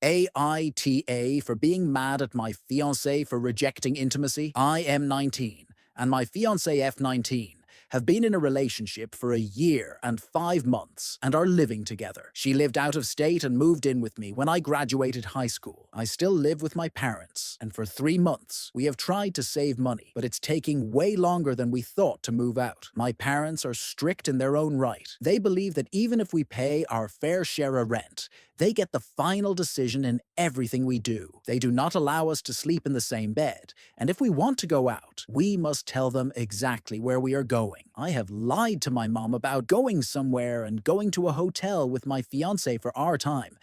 Aita for being mad at my fiancé for rejecting intimacy. I am 19, and my fiancé F19 have been in a relationship for a year and 5 months and are living together. She lived out of state and moved in with me when I graduated high school. I still live with my parents, and for 3 months we have tried to save money, but it's taking way longer than we thought to move out. My parents are strict in their own right. They believe that even if we pay our fair share of rent, they get the final decision in everything we do. They do not allow us to sleep in the same bed, and if we want to go out, we must tell them exactly where we are going. I have lied to my mom about going somewhere and going to a hotel with my fiancé for our time,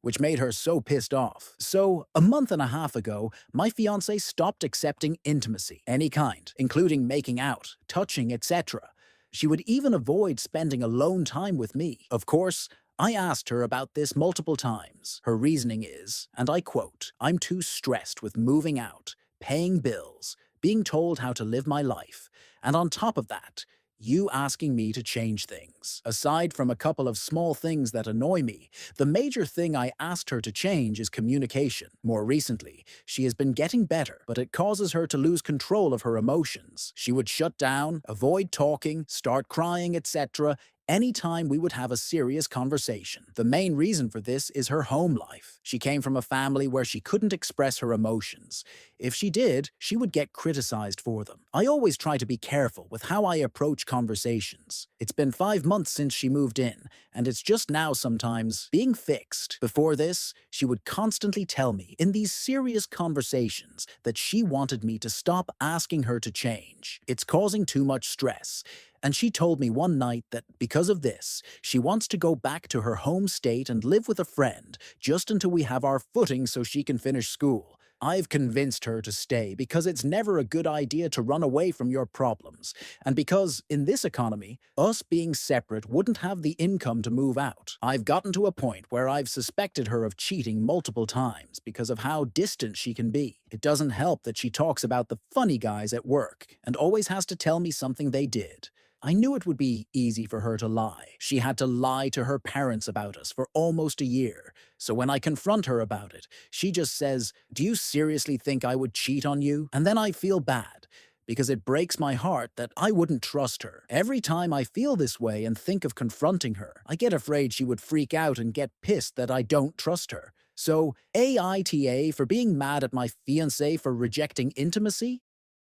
which made her so pissed off. So, a month and a half ago, my fiancé stopped accepting intimacy, any kind, including making out, touching, etc. She would even avoid spending alone time with me. Of course, I asked her about this multiple times. Her reasoning is, and I quote, "I'm too stressed with moving out, paying bills, being told how to live my life, and on top of that, you asking me to change things." Aside from a couple of small things that annoy me, the major thing I asked her to change is communication. More recently, she has been getting better, but it causes her to lose control of her emotions. She would shut down, avoid talking, start crying, etc. anytime we would have a serious conversation. The main reason for this is her home life. She came from a family where she couldn't express her emotions. If she did, she would get criticized for them. I always try to be careful with how I approach conversations. It's been 5 months since she moved in, and it's just now sometimes being fixed. Before this, she would constantly tell me in these serious conversations that she wanted me to stop asking her to change. It's causing too much stress. And she told me one night that because of this, she wants to go back to her home state and live with a friend just until we have our footing so she can finish school. I've convinced her to stay because it's never a good idea to run away from your problems, and because, in this economy, us being separate wouldn't have the income to move out. I've gotten to a point where I've suspected her of cheating multiple times because of how distant she can be. It doesn't help that she talks about the funny guys at work and always has to tell me something they did. I knew it would be easy for her to lie. She had to lie to her parents about us for almost a year. So when I confront her about it, she just says, "Do you seriously think I would cheat on you?" And then I feel bad, because it breaks my heart that I wouldn't trust her. Every time I feel this way and think of confronting her, I get afraid she would freak out and get pissed that I don't trust her. So, AITA for being mad at my fiancé for rejecting intimacy?